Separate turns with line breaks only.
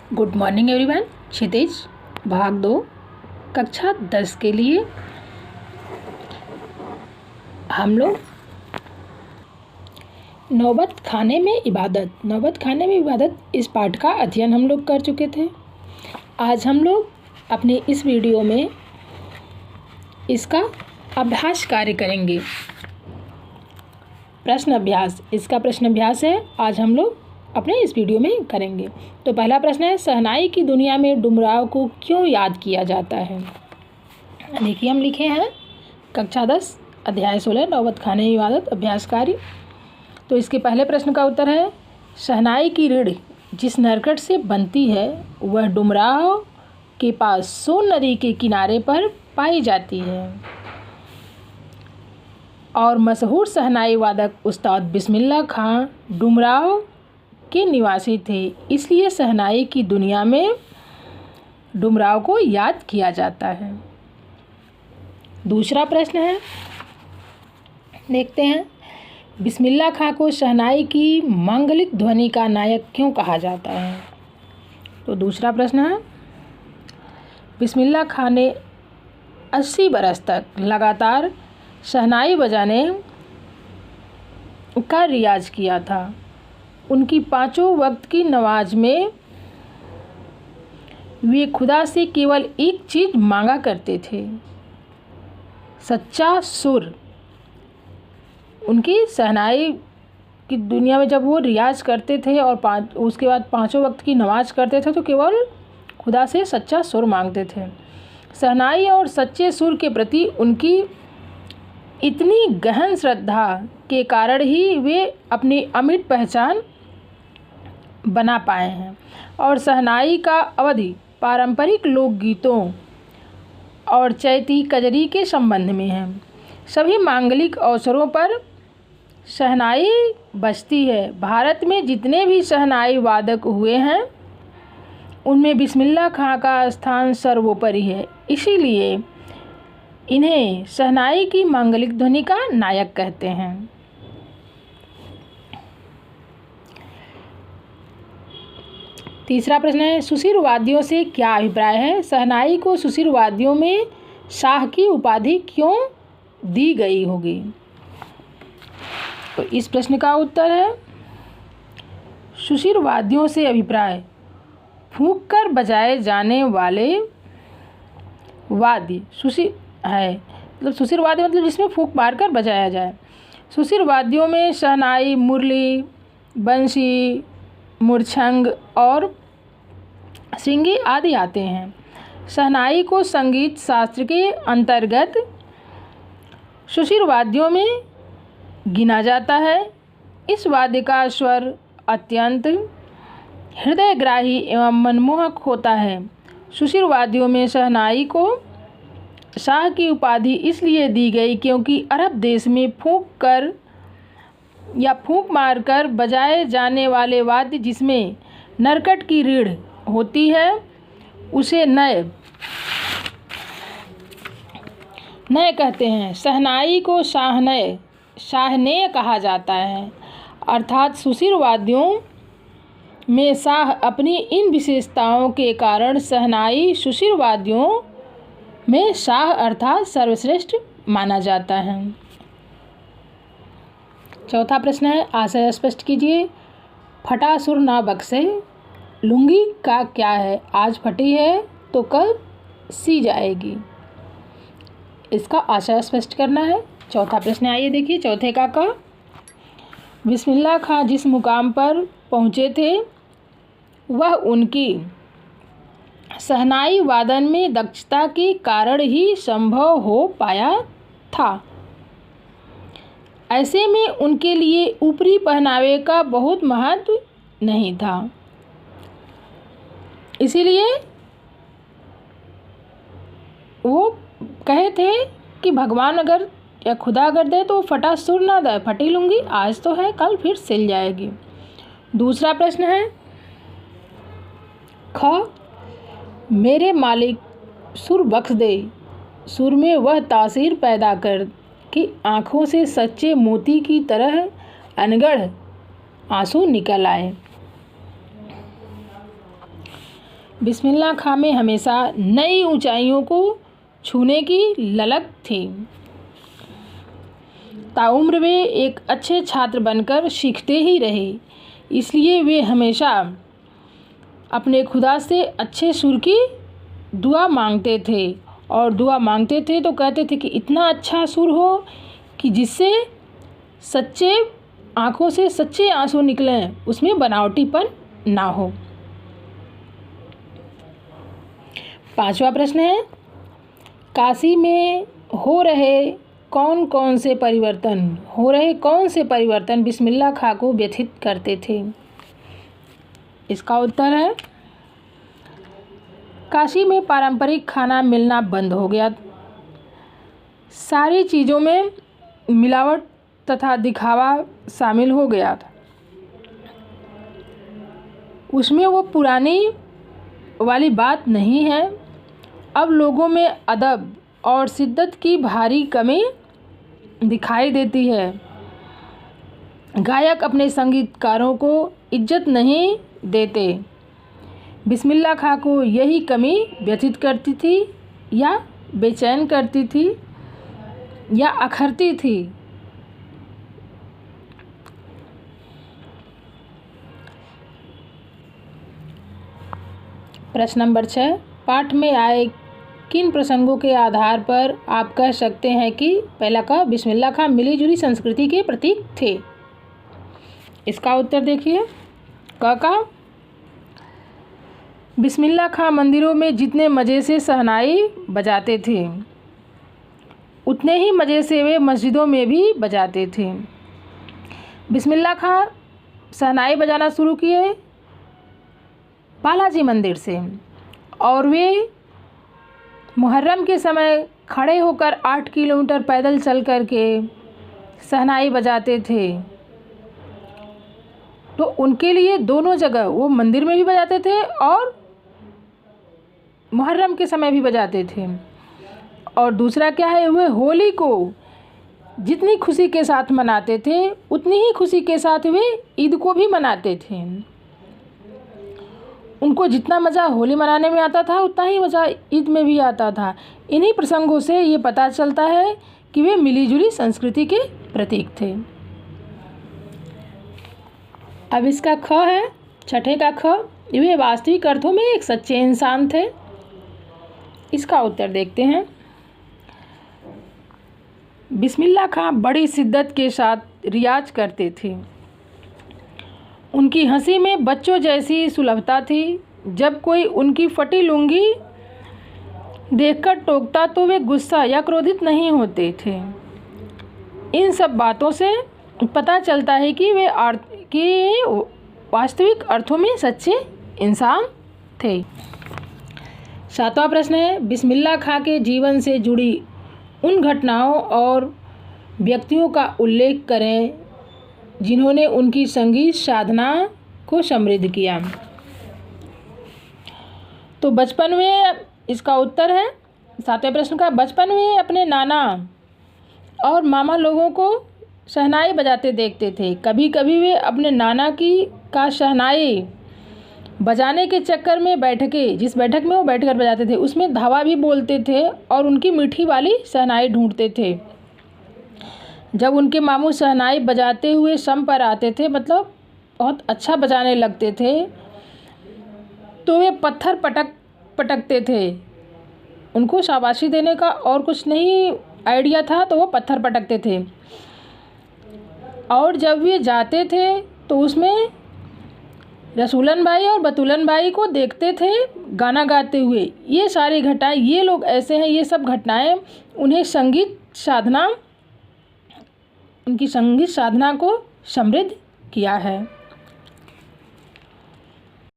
Good morning everyone. क्षितिज भाग 2 कक्षा 10 के लिए हम लोग नौबत खाने में इबादत इस पाठ का अध्ययन हम लोग कर चुके थे। आज हम लोग अपने इस वीडियो में इसका अभ्यास कार्य करेंगे। प्रश्न अभ्यास, इसका प्रश्न अभ्यास है, आज हम लोग अपने इस वीडियो में करेंगे। तो पहला प्रश्न है, शहनाई की दुनिया में डुमराव को क्यों याद किया जाता है। देखिए हम लिखे हैं कक्षा 10 अध्याय 16 नौबत खाने में इबादत अभ्यास कार्य। तो इसके पहले प्रश्न का उत्तर है, शहनाई की रीढ़ जिस नरकट से बनती है वह डुमराव के पास सोन नदी के किनारे पर पाई जाती है और मशहूर शहनाई वादक उस्ताद बिस्मिल्लाह खां डुमराव के निवासी थे, इसलिए शहनाई की दुनिया में डुमराव को याद किया जाता है। दूसरा प्रश्न है, देखते हैं, बिस्मिल्लाह खां को शहनाई की मांगलिक ध्वनि का नायक क्यों कहा जाता है। तो दूसरा प्रश्न है, बिस्मिल्लाह खां ने 80 बरस तक लगातार शहनाई बजाने का रियाज किया था। उनकी पांचों वक्त की नमाज में वे खुदा से केवल एक चीज़ मांगा करते थे, सच्चा सुर। उनकी शहनाई की दुनिया में जब वो रियाज करते थे और उसके बाद पांचों वक्त की नमाज करते थे तो केवल खुदा से सच्चा सुर मांगते थे। शहनाई और सच्चे सुर के प्रति उनकी इतनी गहन श्रद्धा के कारण ही वे अपनी अमिट पहचान बना पाए हैं और शहनाई का अवधि पारंपरिक लोकगीतों और चैती कजरी के संबंध में है। सभी मांगलिक अवसरों पर शहनाई बजती है। भारत में जितने भी शहनाई वादक हुए हैं उनमें बिस्मिल्लाह खां का स्थान सर्वोपरि है, इसीलिए इन्हें शहनाई की मांगलिक ध्वनि का नायक कहते हैं। तीसरा प्रश्न है, सुशीर वाद्यों से क्या अभिप्राय है। शहनाई को सुशीर वाद्यों में शाह की उपाधि क्यों दी गई होगी। तो इस प्रश्न का उत्तर है, सुशीर वाद्यों से अभिप्राय फूंक कर बजाए जाने वाले वाद्य सुशीर है। मतलब सुशीर वाद्य मतलब जिसमें फूंक मार कर बजाया जाए। सुशीर वाद्यों में शहनाई, मुरली, बंसी, मुरछंग और सिंगी आदि आते हैं। शहनाई को संगीत शास्त्र के अंतर्गत सुशीर वाद्यों में गिना जाता है। इस वाद्य का स्वर अत्यंत हृदयग्राही एवं मनमोहक होता है। सुशीर वाद्यों में शहनाई को शाह की उपाधि इसलिए दी गई क्योंकि अरब देश में फूंक मारकर बजाए जाने वाले वाद्य जिसमें नरकट की रीढ़ होती है उसे नए कहते हैं। शहनाई को शाहनेय कहा जाता है, अर्थात सुशीर वाद्यों में शाह अपनी इन विशेषताओं के कारण शहनाई सुशीर वाद्यों में शाह अर्थात सर्वश्रेष्ठ माना जाता है। चौथा प्रश्न है, आशय स्पष्ट कीजिए। फटा सुर ना बख्शे लुंगी का क्या है। आज फटी है तो कल सी जाएगी। इसका आशय स्पष्ट करना है। चौथा प्रश्न आइए देखिए, चौथे का बिस्मिल्लाह खां जिस मुकाम पर पहुँचे थे वह उनकी शहनाई वादन में दक्षता के कारण ही संभव हो पाया था। ऐसे में उनके लिए ऊपरी पहनावे का बहुत महत्व नहीं था, इसीलिए वो कहे थे कि भगवान अगर या खुदा अगर दे तो फटा सुर ना दे, फटी लूँगी आज तो है कल फिर सिल जाएगी। दूसरा प्रश्न है, मेरे मालिक सुर बख्श दे, सुर में वह तासीर पैदा कर कि आँखों से सच्चे मोती की तरह अनगढ़ आंसू निकल आए। बिस्मिल्लाह खां में हमेशा नई ऊंचाइयों को छूने की ललक थी। ताउम्र वे एक अच्छे छात्र बनकर सीखते ही रहे, इसलिए वे हमेशा अपने खुदा से अच्छे सुर की दुआ मांगते थे। और दुआ मांगते थे तो कहते थे कि इतना अच्छा सुर हो कि जिससे सच्चे आँखों से सच्चे आंसू निकलें, उसमें बनावटीपन ना हो। 5वां प्रश्न है, काशी में हो रहे कौन से परिवर्तन बिस्मिल्लाह खां को व्यथित करते थे? इसका उत्तर है, काशी में पारंपरिक खाना मिलना बंद हो गया। सारी चीज़ों में मिलावट तथा दिखावा शामिल हो गया था। उसमें वो पुरानी वाली बात नहीं है। अब लोगों में अदब और शिद्दत की भारी कमी दिखाई देती है। गायक अपने संगीतकारों को इज्जत नहीं देते। बिस्मिल्लाह खां को यही कमी व्यथित करती थी या बेचैन करती थी या अखरती थी। प्रश्न नंबर 6, पाठ में आए किन प्रसंगों के आधार पर आप कह सकते हैं कि पहला का बिस्मिल्लाह खां मिली-जुली संस्कृति के प्रतीक थे? इसका उत्तर देखिए। का बिस्मिल्लाह खां मंदिरों में जितने मज़े से शहनाई बजाते थे, उतने ही मज़े से वे मस्जिदों में भी बजाते थे। बिस्मिल्लाह खां शहनाई बजाना शुरू किए बालाजी मंदिर से, और वे मुहर्रम के समय खड़े होकर 8 किलोमीटर पैदल चल कर के शहनाई बजाते थे। तो उनके लिए दोनों जगह, वो मंदिर में भी बजाते थे और मुहर्रम के समय भी बजाते थे। और दूसरा क्या है, वे होली को जितनी खुशी के साथ मनाते थे, उतनी ही खुशी के साथ वे ईद को भी मनाते थे। उनको जितना मज़ा होली मनाने में आता था, उतना ही मज़ा ईद में भी आता था। इन्हीं प्रसंगों से ये पता चलता है कि वे मिलीजुली संस्कृति के प्रतीक थे। अब इसका ख है, छठे का ख, वे वास्तविक अर्थों में एक सच्चे इंसान थे। इसका उत्तर देखते हैं। बिस्मिल्लाह खां बड़ी शिद्दत के साथ रियाज करते थे। उनकी हंसी में बच्चों जैसी सुलभता थी। जब कोई उनकी फटी लुंगी देखकर टोकता तो वे गुस्सा या क्रोधित नहीं होते थे। इन सब बातों से पता चलता है कि वे वास्तविक अर्थों में सच्चे इंसान थे। 7वां प्रश्न है, बिस्मिल्लाह खां के जीवन से जुड़ी उन घटनाओं और व्यक्तियों का उल्लेख करें जिन्होंने उनकी संगीत साधना को समृद्ध किया। तो बचपन में, इसका उत्तर है 7वें प्रश्न का, बचपन में अपने नाना और मामा लोगों को शहनाई बजाते देखते थे। कभी कभी वे अपने नाना का शहनाई बजाने के चक्कर में जिस बैठक में वो बैठकर बजाते थे, उसमें धावा भी बोलते थे और उनकी मीठी वाली शहनाई ढूंढते थे। जब उनके मामू शहनाई बजाते हुए सम पर आते थे, मतलब बहुत अच्छा बजाने लगते थे, तो वे पत्थर पटकते थे। उनको शाबाशी देने का और कुछ नहीं आइडिया था, तो वो पत्थर पटकते थे। और जब वे जाते थे तो उसमें रसूलन भाई और बतूलन भाई को देखते थे गाना गाते हुए। ये सारी घटनाएं, ये लोग ऐसे हैं, ये सब घटनाएं उन्हें उनकी संगीत साधना को समृद्ध किया है।